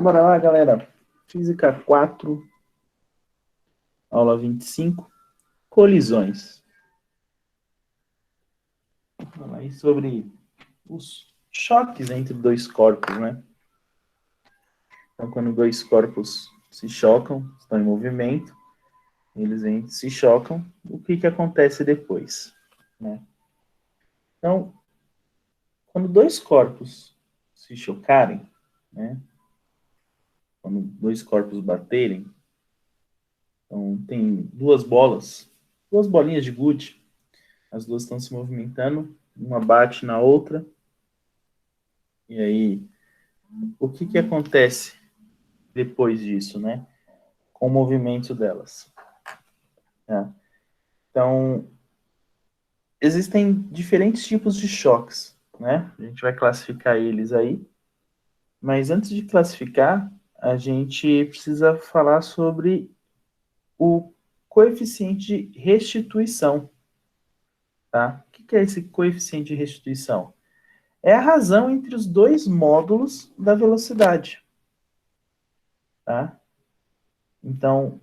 Bora lá, galera. Física 4, aula 25, colisões. Vamos falar aí sobre os choques entre dois corpos, né? Então, quando dois corpos se chocam, estão em movimento, eles se chocam, o que acontece depois, né? Então, quando dois corpos se chocarem, né? Quando dois corpos baterem, então tem duas bolinhas de gude, as duas estão se movimentando, uma bate na outra, e aí o que acontece depois disso, né? Com o movimento delas. Né? Então, existem diferentes tipos de choques, né? A gente vai classificar eles aí, mas antes de classificar, a gente precisa falar sobre o coeficiente de restituição, tá? O que é esse coeficiente de restituição? É a razão entre os dois módulos da velocidade, tá? Então,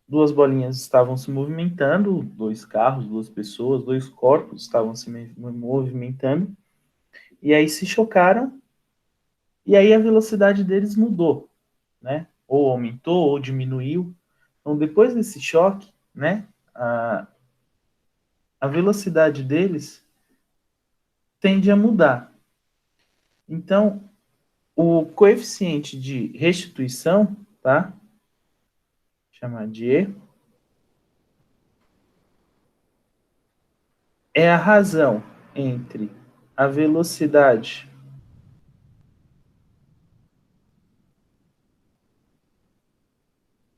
duas bolinhas estavam se movimentando, dois carros, duas pessoas, dois corpos estavam se movimentando, e aí se chocaram, e aí a velocidade deles mudou, né? Ou aumentou, ou diminuiu. Então, depois desse choque, né, a velocidade deles tende a mudar. Então, o coeficiente de restituição, tá? Chamar de E, é a razão entre a velocidade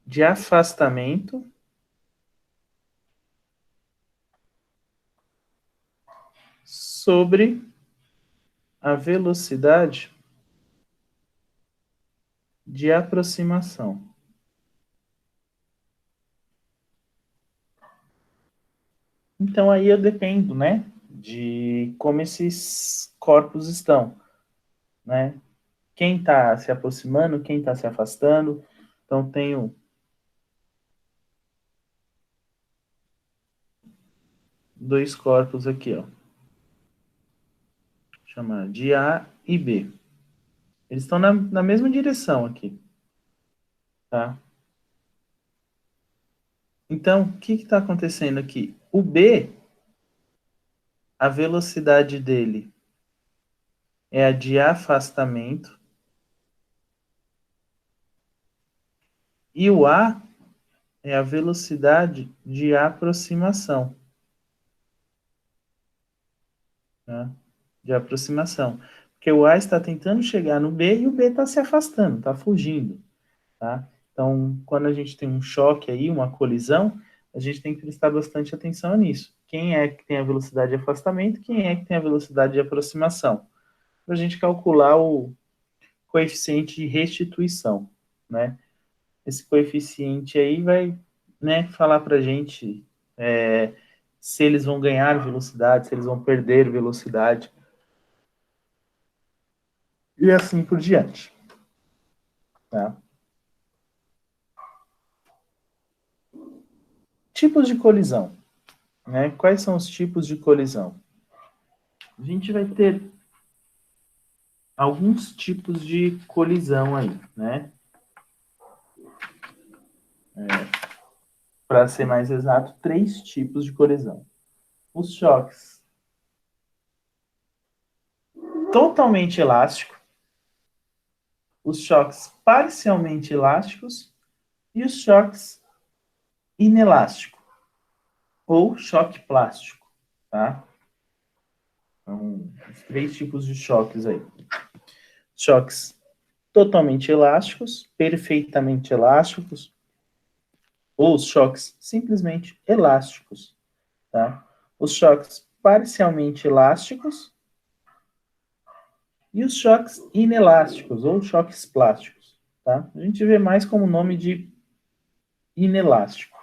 de afastamento sobre a velocidade de aproximação. Então aí eu dependo, né, de como esses corpos estão, né? Quem está se aproximando, quem está se afastando. Então tenho dois corpos aqui, ó. Vou chamar de A e B. Eles estão na mesma direção aqui, tá? Então, o que está acontecendo aqui? O B, a velocidade dele é a de afastamento, e o A é a velocidade de aproximação. Tá? De aproximação. Porque o A está tentando chegar no B e o B está se afastando, está fugindo. Tá? Então, quando a gente tem um choque aí, uma colisão, a gente tem que prestar bastante atenção nisso. Quem é que tem a velocidade de afastamento, quem é que tem a velocidade de aproximação? Para a gente calcular o coeficiente de restituição, né? Esse coeficiente aí vai, né, falar para a gente se eles vão ganhar velocidade, se eles vão perder velocidade, e assim por diante. Tá? Tipos de colisão. Né? Quais são os tipos de colisão? A gente vai ter alguns tipos de colisão aí, né? Para ser mais exato, três tipos de colisão. Os choques totalmente elásticos, os choques parcialmente elásticos e os choques inelástico ou choque plástico, tá? Então, os três tipos de choques aí. Choques totalmente elásticos, perfeitamente elásticos, ou os choques simplesmente elásticos, tá? Os choques parcialmente elásticos e os choques inelásticos, ou choques plásticos, tá? A gente vê mais como nome de inelástico.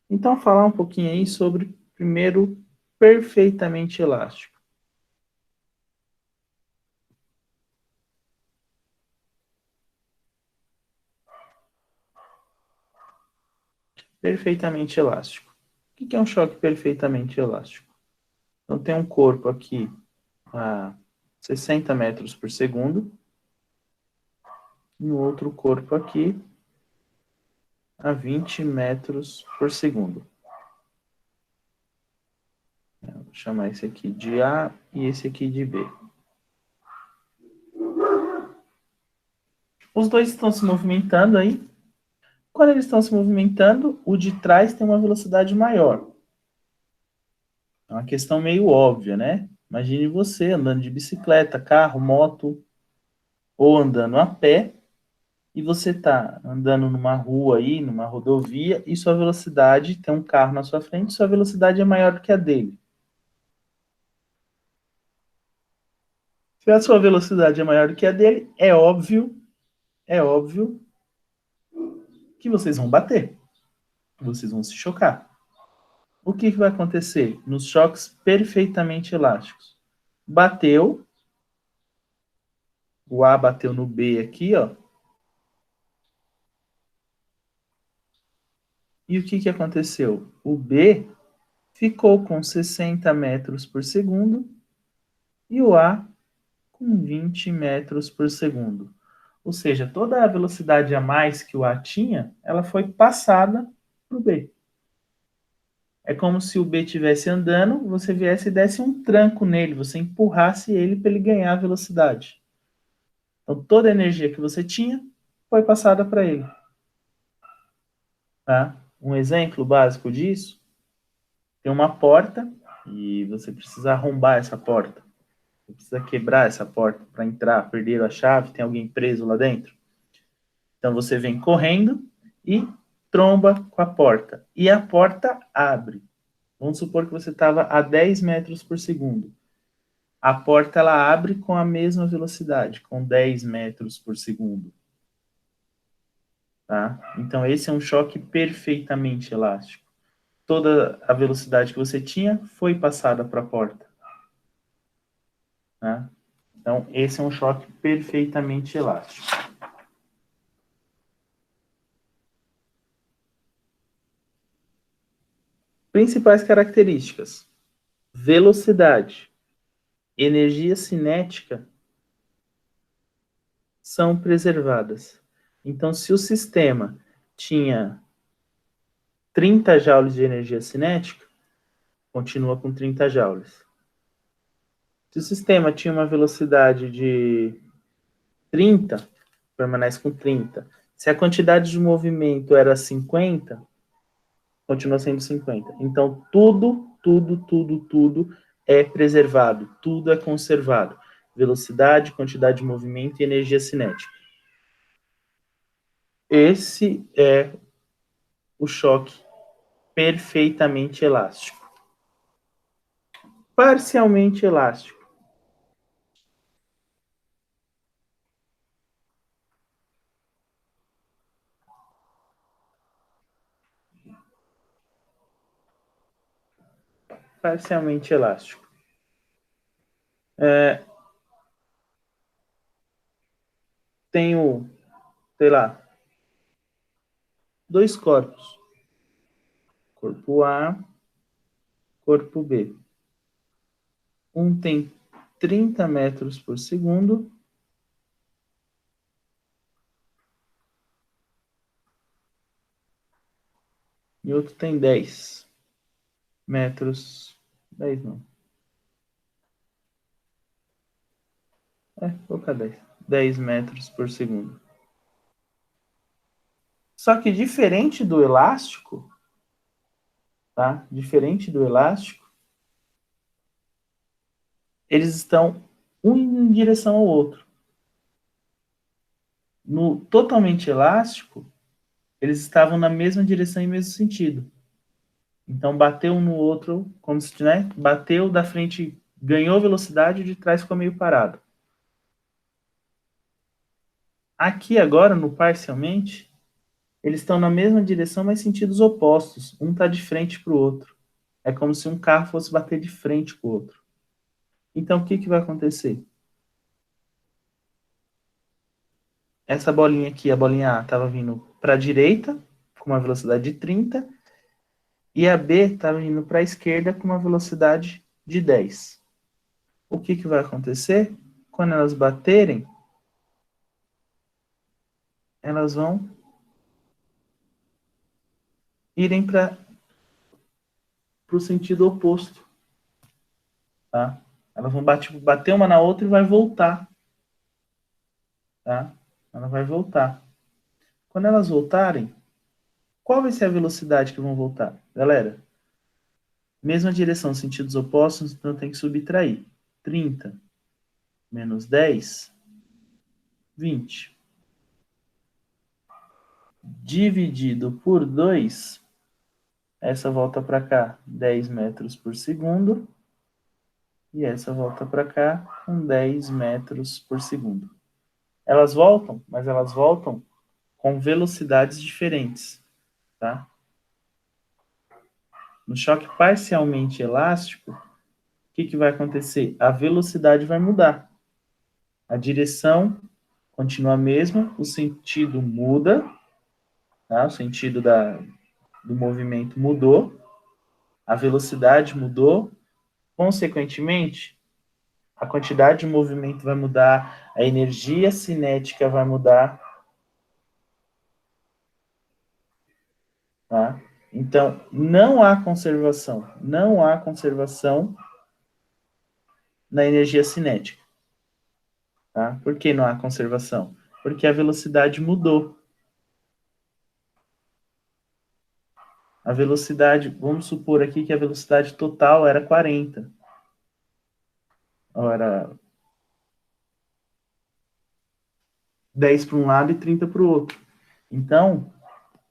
Então, falar um pouquinho aí sobre, primeiro, perfeitamente elástico. perfeitamente elástico. O que é um choque perfeitamente elástico? Então, tem um corpo aqui a 60 metros por segundo, e um outro corpo aqui a 20 metros por segundo. Vou chamar esse aqui de A e esse aqui de B. Os dois estão se movimentando aí. Quando eles estão se movimentando, o de trás tem uma velocidade maior. É uma questão meio óbvia, né? Imagine você andando de bicicleta, carro, moto, ou andando a pé, e você está andando numa rua aí, numa rodovia, e sua velocidade, tem um carro na sua frente, sua velocidade é maior do que a dele. Se a sua velocidade é maior do que a dele, é óbvio que vocês vão bater, que vocês vão se chocar. O que vai acontecer nos choques perfeitamente elásticos? Bateu, o A bateu no B aqui, ó. E o que aconteceu? O B ficou com 60 metros por segundo e o A com 20 metros por segundo. Ou seja, toda a velocidade a mais que o A tinha, ela foi passada para o B. É como se o B estivesse andando, você viesse e desse um tranco nele, você empurrasse ele para ele ganhar velocidade. Então, toda a energia que você tinha foi passada para ele. Tá? Um exemplo básico disso, tem uma porta e você precisa arrombar essa porta. Você precisa quebrar essa porta para entrar, perder a chave, tem alguém preso lá dentro. Então, você vem correndo e tromba com a porta. E a porta abre. Vamos supor que você estava a 10 metros por segundo. A porta ela abre com a mesma velocidade, com 10 metros por segundo. Tá? Então, esse é um choque perfeitamente elástico. Toda a velocidade que você tinha foi passada para a porta. Tá? Então, esse é um choque perfeitamente elástico. Principais características: velocidade, energia cinética são preservadas. Então, se o sistema tinha 30 joules de energia cinética, continua com 30 joules. Se o sistema tinha uma velocidade de 30, permanece com 30. Se a quantidade de movimento era 50, continua sendo 50. Então, tudo é preservado, tudo é conservado. Velocidade, quantidade de movimento e energia cinética. Esse é o choque perfeitamente elástico. Parcialmente elástico. Parcialmente elástico. Tenho, sei lá, dois corpos. Corpo A, corpo B. Um tem 30 metros por segundo e outro tem 10 metros. 10 não. Vou colocar 10. 10 metros por segundo. Só que diferente do elástico, tá? Diferente do elástico, eles estão um em direção ao outro. No totalmente elástico, eles estavam na mesma direção e mesmo sentido. Então bateu um no outro, como se, né? Bateu da frente, ganhou velocidade, de trás ficou meio parado. Aqui agora, no parcialmente, eles estão na mesma direção, mas sentidos opostos. Um está de frente para o outro. É como se um carro fosse bater de frente com o outro. Então, o que vai acontecer? Essa bolinha aqui, a bolinha A, estava vindo para a direita, com uma velocidade de 30, e a B está indo para a esquerda com uma velocidade de 10. O que vai acontecer? Quando elas baterem, elas vão irem para o sentido oposto. Tá? Elas vão bater uma na outra e vai voltar. Tá? Ela vai voltar. Quando elas voltarem, qual vai ser a velocidade que vão voltar? Galera, mesma direção, sentidos opostos, então tem que subtrair. 30 menos 10, 20. Dividido por 2, essa volta para cá, 10 metros por segundo. E essa volta para cá com 10 metros por segundo. Elas voltam, mas elas voltam com velocidades diferentes. Tá? No choque parcialmente elástico, o que vai acontecer? A velocidade vai mudar. A direção continua a mesma, o sentido muda, tá? O sentido do movimento mudou, a velocidade mudou, consequentemente, a quantidade de movimento vai mudar, a energia cinética vai mudar. Tá? Então, não há conservação na energia cinética. Tá? Por que não há conservação? Porque a velocidade mudou. A velocidade, vamos supor aqui que a velocidade total era 40. Ou era 10 para um lado e 30 para o outro. Então,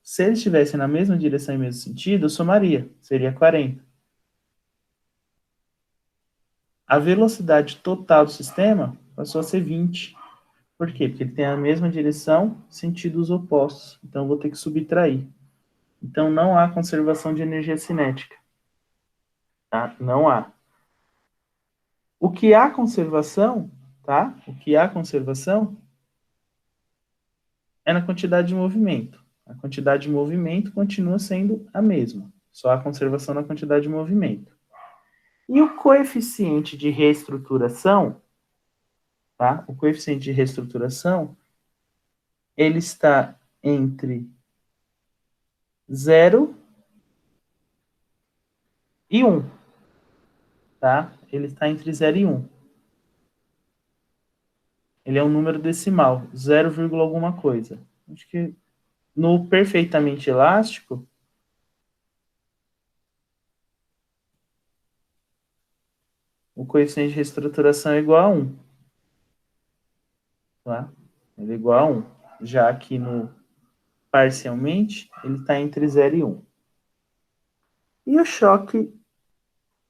se eles estivessem na mesma direção e mesmo sentido, eu somaria, seria 40. A velocidade total do sistema passou a ser 20. Por quê? Porque ele tem a mesma direção, sentidos opostos. Então, eu vou ter que subtrair. Então, não há conservação de energia cinética. Tá? Não há. O que há conservação, tá? O que há conservação é na quantidade de movimento. A quantidade de movimento continua sendo a mesma. Só há conservação na quantidade de movimento. E o coeficiente de reestruturação, tá? O coeficiente de reestruturação, ele está entre 0 e 1. Tá? Ele está entre 0 e 1. Ele é um número decimal, 0, alguma coisa. Acho que no perfeitamente elástico, o coeficiente de reestruturação é igual a 1. Tá? Ele é igual a 1. Já que no parcialmente, ele está entre 0 e 1. E o choque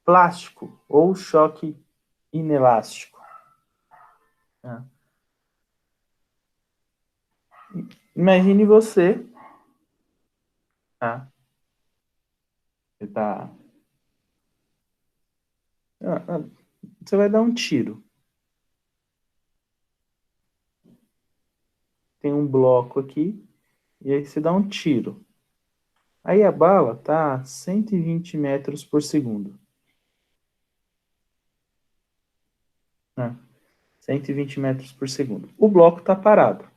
plástico, ou choque inelástico? Tá? Imagine você, tá? Você vai dar um tiro. Tem um bloco aqui, e aí você dá um tiro. Aí a bala tá a 120 metros por segundo. 120 metros por segundo. O bloco tá parado.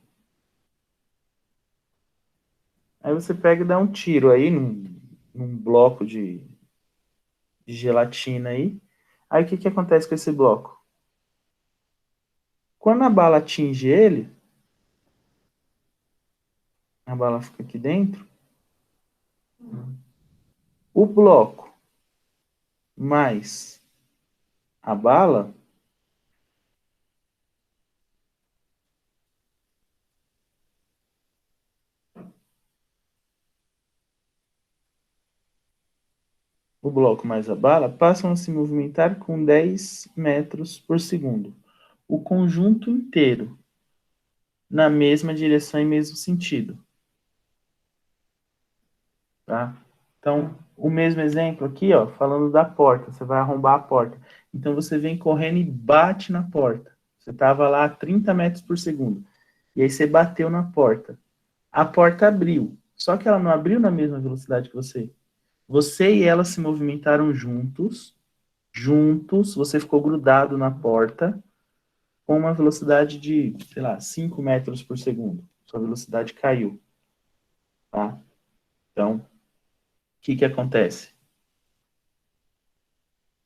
Aí você pega e dá um tiro aí num bloco de gelatina aí. Aí o que acontece com esse bloco? Quando a bala atinge ele, a bala fica aqui dentro, o bloco mais a bala passam a se movimentar com 10 metros por segundo. O conjunto inteiro na mesma direção e mesmo sentido. Tá? Então, o mesmo exemplo aqui, ó, falando da porta, você vai arrombar a porta. Então, você vem correndo e bate na porta. Você estava lá a 30 metros por segundo. E aí você bateu na porta. A porta abriu. Só que ela não abriu na mesma velocidade que você. Você e ela se movimentaram juntos, você ficou grudado na porta com uma velocidade de, sei lá, 5 metros por segundo. Sua velocidade caiu, tá? Então, o que acontece?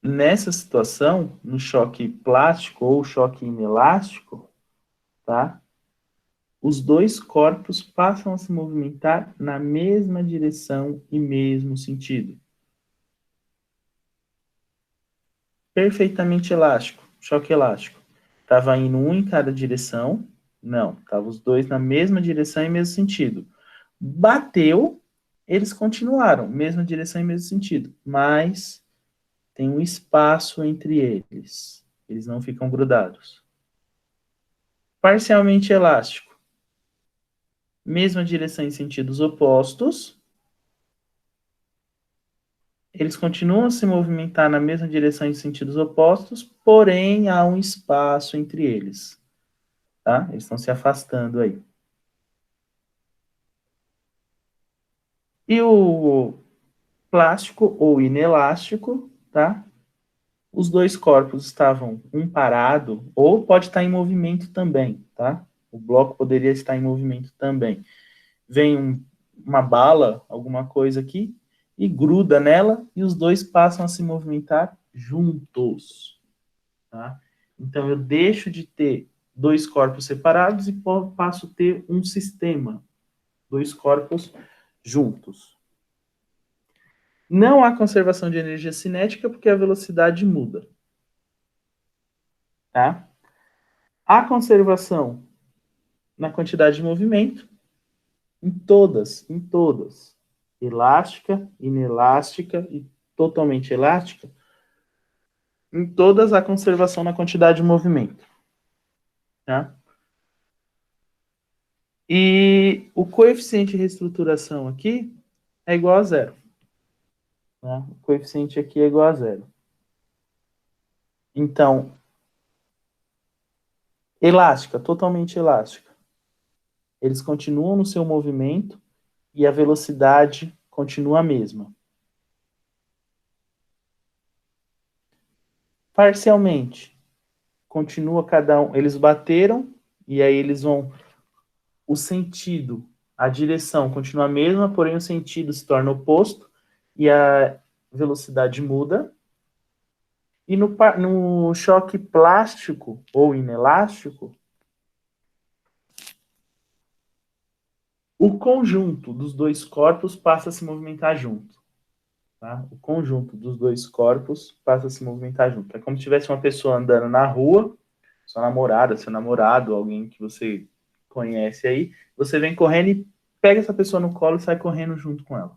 Nessa situação, no choque plástico ou choque inelástico, tá? Os dois corpos passam a se movimentar na mesma direção e mesmo sentido. Perfeitamente elástico, choque elástico. Estava indo um em cada direção? Não, estavam os dois na mesma direção e mesmo sentido. Bateu, eles continuaram, mesma direção e mesmo sentido, mas tem um espaço entre eles. Eles não ficam grudados. Parcialmente elástico. Mesma direção em sentidos opostos. Eles continuam a se movimentar na mesma direção em sentidos opostos, porém há um espaço entre eles. Tá? Eles estão se afastando aí. E o plástico ou inelástico, tá? Os dois corpos estavam um parado ou pode estar em movimento também, tá? O bloco poderia estar em movimento também. Vem uma bala, alguma coisa aqui, e gruda nela, e os dois passam a se movimentar juntos, tá? Então, eu deixo de ter dois corpos separados e passo a ter um sistema, dois corpos juntos. Não há conservação de energia cinética porque a velocidade muda, tá? Há conservação na quantidade de movimento, em todas, elástica, inelástica e totalmente elástica, em todas há conservação na quantidade de movimento, tá? E o coeficiente de reestruturação aqui é igual a zero, tá? O coeficiente aqui é igual a zero. Então, elástica, totalmente elástica. Eles continuam no seu movimento e a velocidade continua a mesma. Parcialmente, continua cada um, eles bateram e aí eles vão, o sentido, a direção continua a mesma, porém o sentido se torna oposto e a velocidade muda. E no choque plástico ou inelástico, o conjunto dos dois corpos passa a se movimentar junto. Tá? O conjunto dos dois corpos passa a se movimentar junto. É como se tivesse uma pessoa andando na rua, sua namorada, seu namorado, alguém que você conhece aí, você vem correndo e pega essa pessoa no colo e sai correndo junto com ela.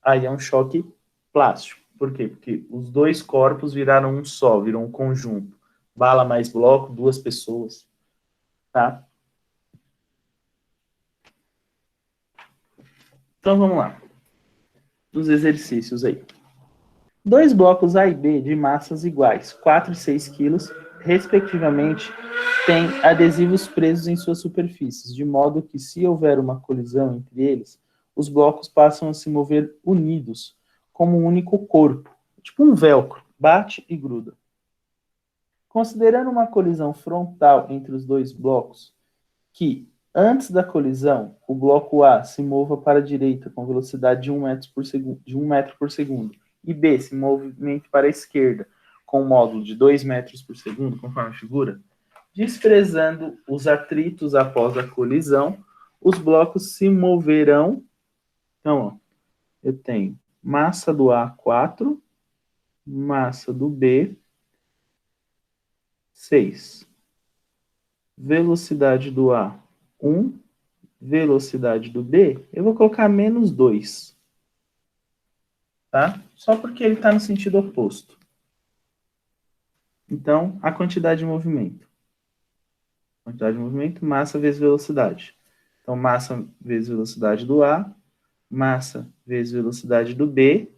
Aí é um choque plástico. Por quê? Porque os dois corpos viraram um só, viram um conjunto. Bala mais bloco, duas pessoas. Tá? Então vamos lá. Os exercícios aí. Dois blocos A e B de massas iguais, 4 e 6 quilos, respectivamente, têm adesivos presos em suas superfícies, de modo que, se houver uma colisão entre eles, os blocos passam a se mover unidos, como um único corpo, tipo um velcro, bate e gruda. Considerando uma colisão frontal entre os dois blocos, que, antes da colisão, o bloco A se mova para a direita com velocidade de 1 metro por segundo, e B se movimente para a esquerda com um módulo de 2 metros por segundo, conforme a figura, desprezando os atritos após a colisão, os blocos se moverão. Então, ó, eu tenho massa do A 4, massa do B 6, velocidade do A 1, velocidade do B, eu vou colocar menos 2. Tá? Só porque ele está no sentido oposto. Então, a quantidade de movimento. Quantidade de movimento, massa vezes velocidade. Então, massa vezes velocidade do A, massa vezes velocidade do B,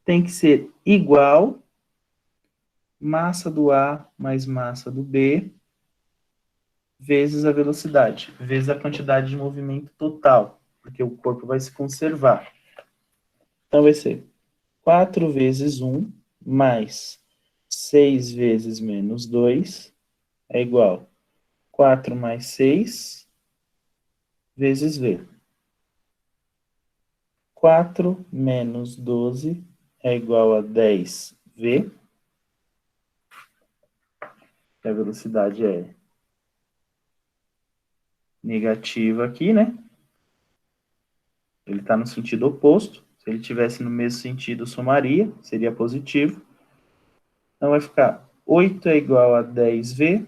tem que ser igual massa do A mais massa do B, vezes a velocidade, vezes a quantidade de movimento total. porque o corpo vai se conservar. Então, vai ser 4 vezes 1 mais 6 vezes menos 2 é igual a 4 mais 6 vezes V. 4 menos 12 é igual a 10V. A velocidade é negativa aqui, né? Ele está no sentido oposto. Se ele tivesse no mesmo sentido, somaria, seria positivo. Então vai ficar 8 é igual a 10V,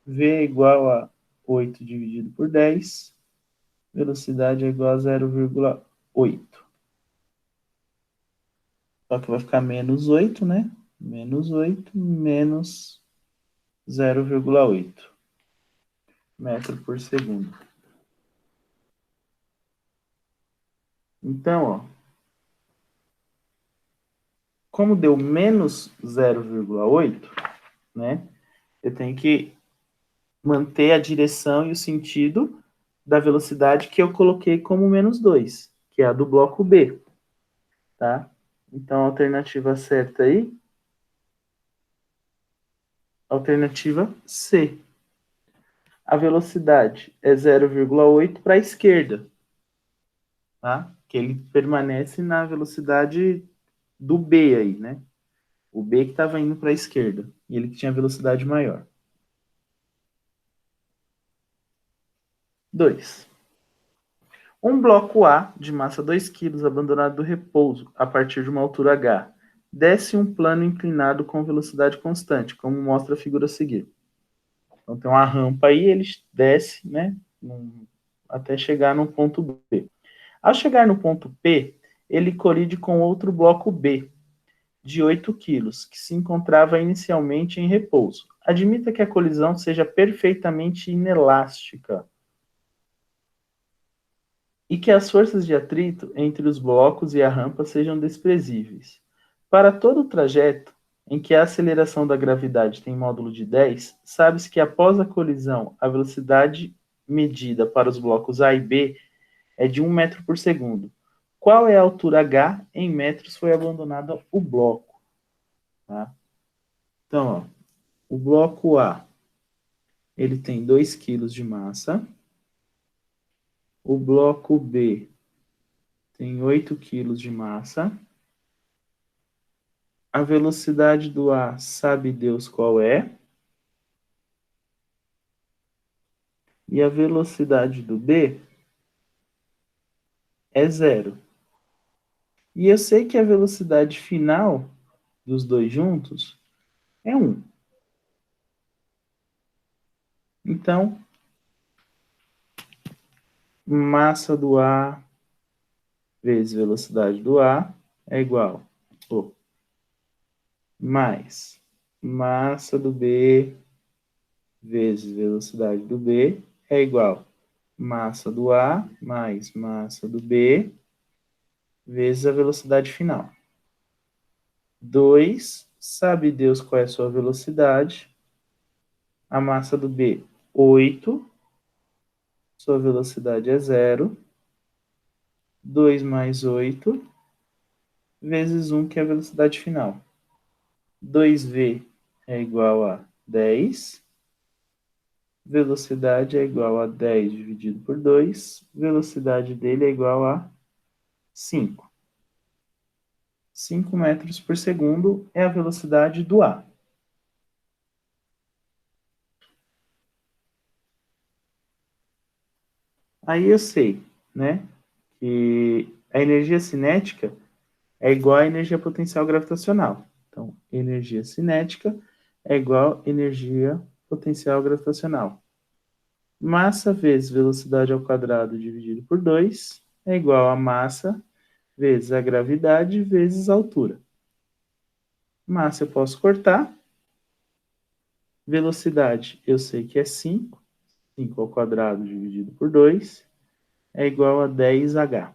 V é igual a 8 dividido por 10, velocidade é igual a 0,8. Só que vai ficar menos 8, né? Menos 8 menos 0,8 metro por segundo. Então, ó, como deu menos 0,8, né? Eu tenho que manter a direção e o sentido da velocidade que eu coloquei como menos 2, que é a do bloco B, tá? Então, a alternativa certa aí, alternativa C. A velocidade é 0,8 para a esquerda, tá? Que ele permanece na velocidade do B aí, né? O B que estava indo para a esquerda, e ele que tinha velocidade maior. 2. Um bloco A, de massa 2 kg, abandonado do repouso, a partir de uma altura h, desce um plano inclinado com velocidade constante, como mostra a figura a seguir. Então tem uma rampa aí, ele desce, né, até chegar no ponto B. Ao chegar no ponto P, ele colide com outro bloco B, de 8 kg, que se encontrava inicialmente em repouso. Admita que a colisão seja perfeitamente inelástica e que as forças de atrito entre os blocos e a rampa sejam desprezíveis. Para todo o trajeto em que a aceleração da gravidade tem módulo de 10, sabe-se que após a colisão, a velocidade medida para os blocos A e B é de 1 metro por segundo. Qual é a altura h em metros foi abandonado o bloco? Tá? Então, ó, o bloco A ele tem 2 kg de massa, o bloco B tem 8 kg de massa. A velocidade do A, sabe Deus qual é. E a velocidade do B é zero. E eu sei que a velocidade final dos dois juntos é 1. Então, massa do A vezes velocidade do A é igual a mais massa do B vezes velocidade do B é igual a massa do A mais massa do B vezes a velocidade final. 2, sabe Deus qual é a sua velocidade. A massa do B, 8. Sua velocidade é 0. 2 mais 8, vezes 1, que é a velocidade final. 2V é igual a 10. Velocidade é igual a 10 dividido por 2. Velocidade dele é igual a 5. 5 metros por segundo é a velocidade do A. Aí eu sei, né, que a energia cinética é igual à energia potencial gravitacional. Então, energia cinética é igual a energia potencial gravitacional. Massa vezes velocidade ao quadrado dividido por 2 é igual a massa vezes a gravidade vezes a altura. Massa eu posso cortar. Velocidade eu sei que é 5. 5 ao quadrado dividido por 2 é igual a 10h.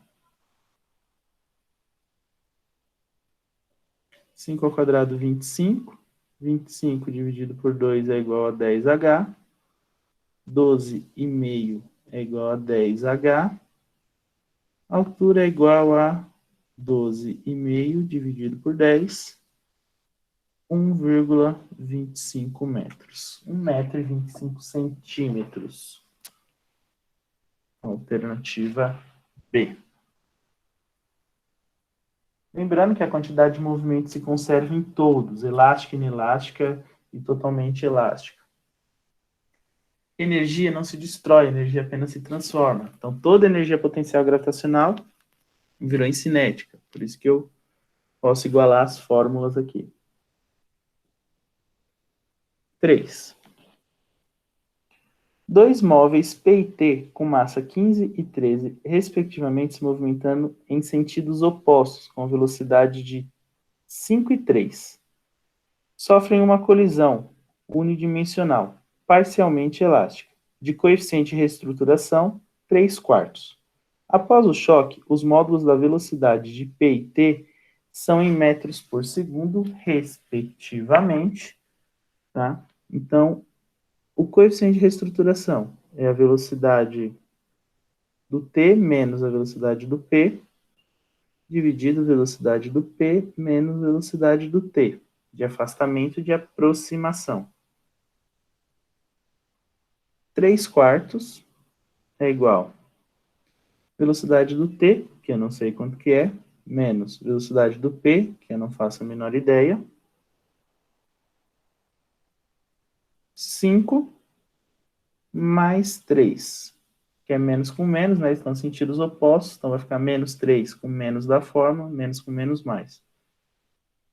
5 ao quadrado, 25. 25 dividido por 2 é igual a 10h. 12,5 é igual a 10h. A altura é igual a 12,5 dividido por 10, 1,25 metros. 1,25 m. Alternativa B. Lembrando que a quantidade de movimento se conserva em todos, elástica, inelástica e totalmente elástica. Energia não se destrói, energia apenas se transforma. Então, toda energia potencial gravitacional virou em cinética. Por isso que eu posso igualar as fórmulas aqui. 3. Dois móveis P e T com massa 15 e 13, respectivamente, se movimentando em sentidos opostos, com velocidade de 5 e 3, sofrem uma colisão unidimensional, parcialmente elástica, de coeficiente de reestruturação 3/4. Após o choque, os módulos da velocidade de P e T são em metros por segundo, respectivamente. Tá? Então, o coeficiente de reestruturação é a velocidade do T menos a velocidade do P, dividido a velocidade do P menos a velocidade do T, de afastamento e de aproximação. 3/4 é igual a velocidade do T, que eu não sei quanto que é, menos velocidade do P, que eu não faço a menor ideia, 5 mais 3, que é menos com menos, né? Estão sentidos opostos, então vai ficar menos 3 com menos da forma, menos com menos mais.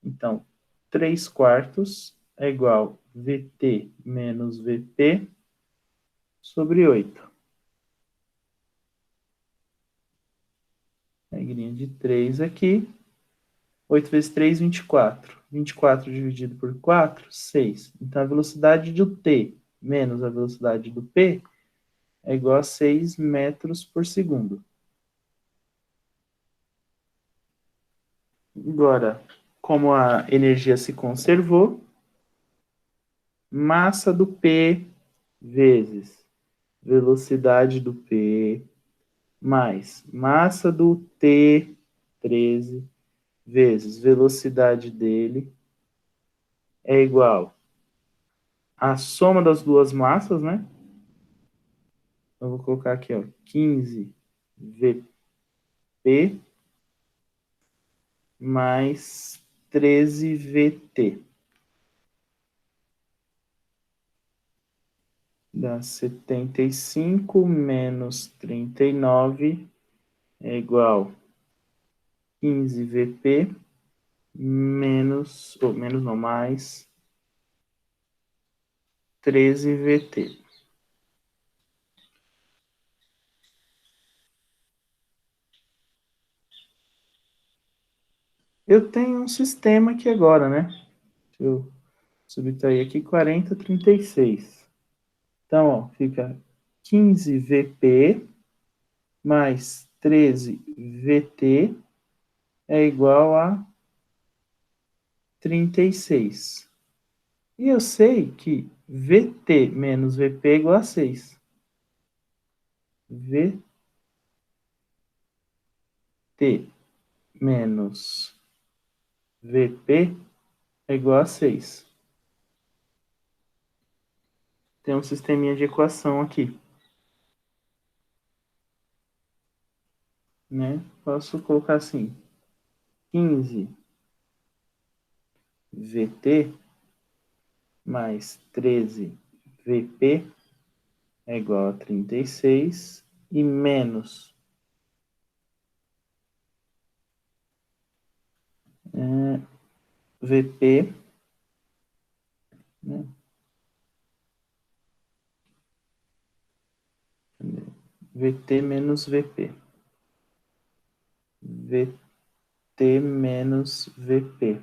Então, 3/4 é igual a VT menos VP sobre 8. Regrinha de 3 aqui. 8 vezes 3, 24. 24 dividido por 4, 6. Então, a velocidade do T menos a velocidade do P é igual a 6 metros por segundo. Agora, como a energia se conservou, massa do P vezes velocidade do P mais massa do T13 vezes velocidade dele é igual à soma das duas massas, né? Eu vou colocar aqui, ó, 15 VP mais 13 VT. Dá 75 menos 39 é igual a 15 VP menos, ou menos não, mais 13 VT. Eu tenho um sistema aqui agora, né? Deixa eu subtrair aqui 40, 36. Então, ó, fica 15 VP mais 13 VT é igual a 36. E eu sei que VT menos VP é igual a 6. VT menos VP é igual a 6. Tem um sisteminha de equação aqui, né? Posso colocar assim, 15 VT mais 13 VP é igual a 36 e menos VP, né? VT menos VP. VT menos VP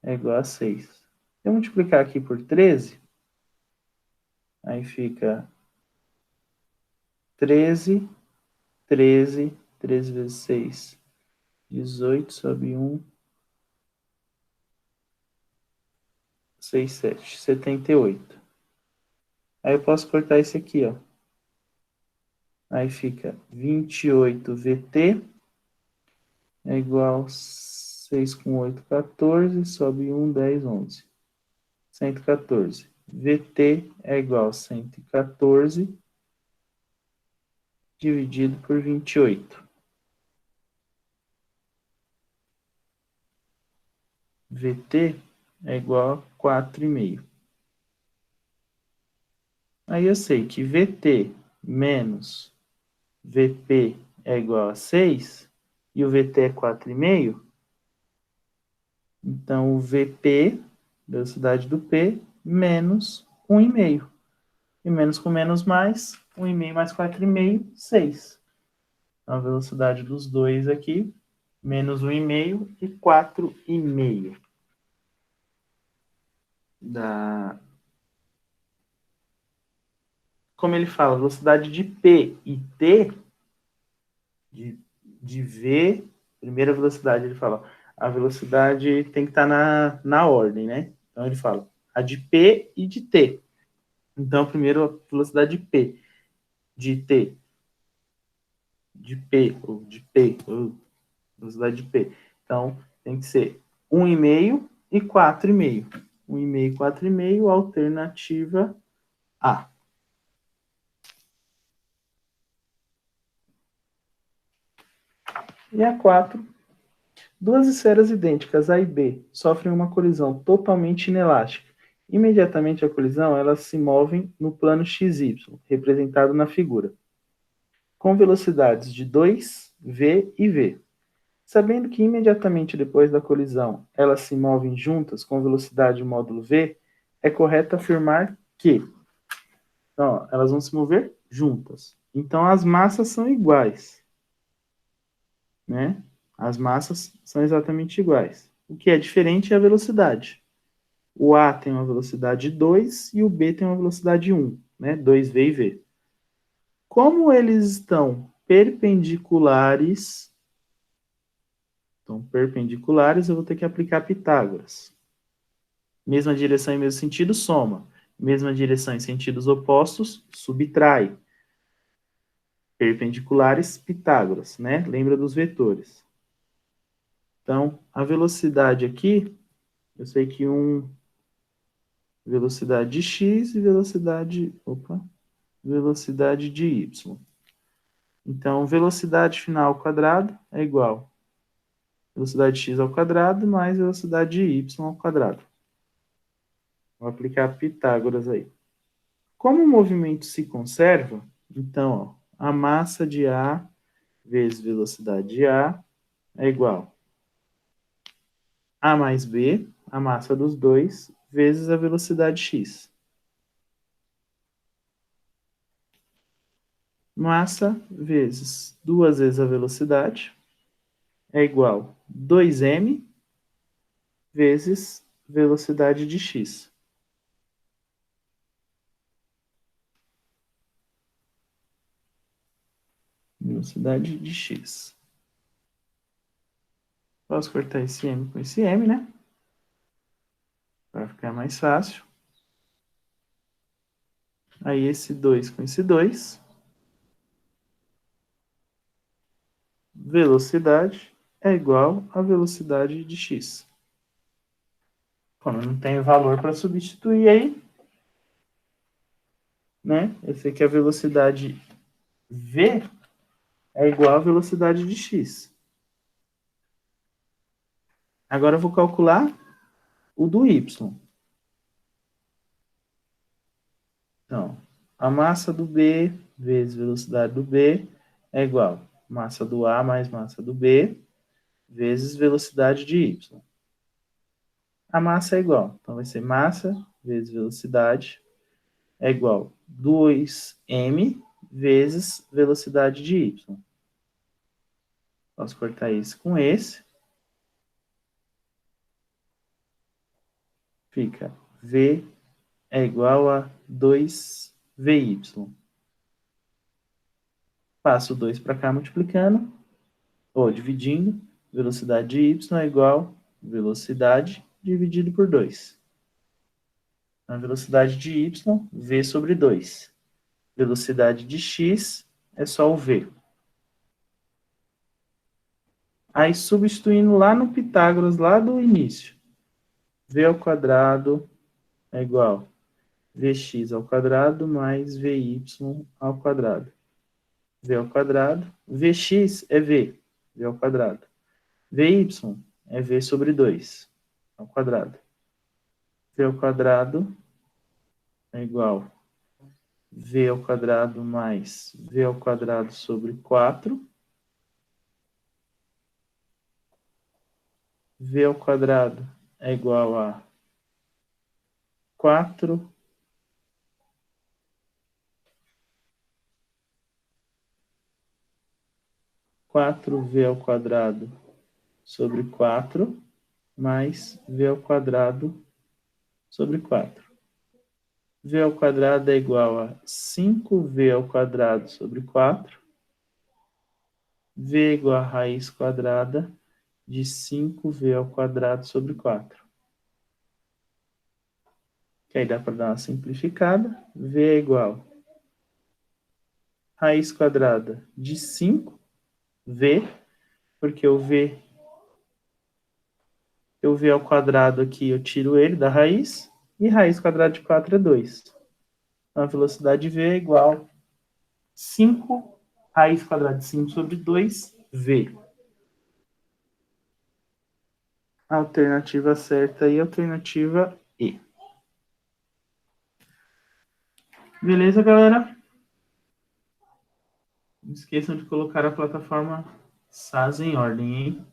é igual a 6. Se eu multiplicar aqui por 13, aí fica 13, 13, 13 vezes 6, 18 sobre 1, 6, 7, 78. Aí eu posso cortar esse aqui, ó. Aí fica 28 VT é igual 6 com 8, 14, sobe 1, 10, 11. 114. VT é igual a 114 dividido por 28. VT é igual a 4,5. Aí eu sei que VT menos VP é igual a 6 e o VT é 4,5. Então, o VP, velocidade do P, menos 1,5. E menos com menos mais, 1,5 mais 4,5, 6. Então, a velocidade dos dois aqui, menos 1,5 e 4,5. Da... Como ele fala, velocidade de P e T, de V, primeira velocidade, ele fala, a velocidade tem que estar na ordem, né? Então, ele fala a de P e de T. Então, primeiro, a velocidade de P, de T, de P, ou de P, ou velocidade de P. Então, tem que ser 1,5 e 4,5. 1,5 e 4,5, alternativa A. E a 4, duas esferas idênticas, A e B, sofrem uma colisão totalmente inelástica. Imediatamente a colisão, elas se movem no plano XY, representado na figura, com velocidades de 2, V e V. Sabendo que imediatamente depois da colisão elas se movem juntas com velocidade módulo v, é correto afirmar que então, elas vão se mover juntas. Então as massas são iguais, né? As massas são exatamente iguais. O que é diferente é a velocidade. O A tem uma velocidade 2 e o B tem uma velocidade 1, né? 2v e v. Como eles estão perpendiculares, eu vou ter que aplicar Pitágoras. Mesma direção e mesmo sentido, soma. Mesma direção em sentidos opostos, subtrai. Perpendiculares, Pitágoras, né? Lembra dos vetores. Então, a velocidade aqui, eu sei que velocidade de x e velocidade de y. Então, velocidade final ao quadrado é igual a velocidade de x ao quadrado mais velocidade de y ao quadrado. Vou aplicar Pitágoras aí. Como o movimento se conserva, então, ó, a massa de A vezes velocidade de A é igual a mais B, a massa dos dois, vezes a velocidade x. Massa vezes 2 vezes a velocidade é igual a 2m vezes velocidade de x. Velocidade de x. Posso cortar esse m com esse m, né? Para ficar mais fácil. Aí esse 2 com esse 2. Velocidade é igual a velocidade de x. Como eu não tenho valor para substituir aí, né? Eu sei que a velocidade v é igual à velocidade de x. Agora eu vou calcular o do y. Então, a massa do B vezes velocidade do B é igual a massa do A mais massa do B vezes velocidade de y. A massa é igual, então vai ser massa vezes velocidade é igual a 2m vezes velocidade de y. Posso cortar esse com esse. Fica V é igual a 2VY. Passo 2 para cá multiplicando, ou dividindo. Velocidade de y é igual a velocidade dividido por 2. A velocidade de y, V sobre 2. Velocidade de x é só o V. Aí, substituindo lá no Pitágoras, lá do início. V ao quadrado é igual a Vx ao quadrado mais Vy ao quadrado. V ao quadrado. Vx é V, V ao quadrado. Vy é V sobre 2 ao quadrado. V ao quadrado é igual a V ao quadrado mais V ao quadrado sobre 4. V ao quadrado é igual a 4 4v ao quadrado sobre 4 mais v ao quadrado sobre 4. V ao quadrado é igual a 5v ao quadrado sobre 4. V é igual a raiz quadrada de 5v ao quadrado sobre 4. Que aí dá para dar uma simplificada. V é igual a raiz quadrada de 5v, porque o v ao quadrado aqui, eu tiro ele da raiz, e raiz quadrada de 4 é 2. Então, a velocidade V é igual a 5 raiz quadrada de 5 sobre 2V. Alternativa certa e alternativa E. Beleza, galera? Não esqueçam de colocar a plataforma SAS em ordem, hein?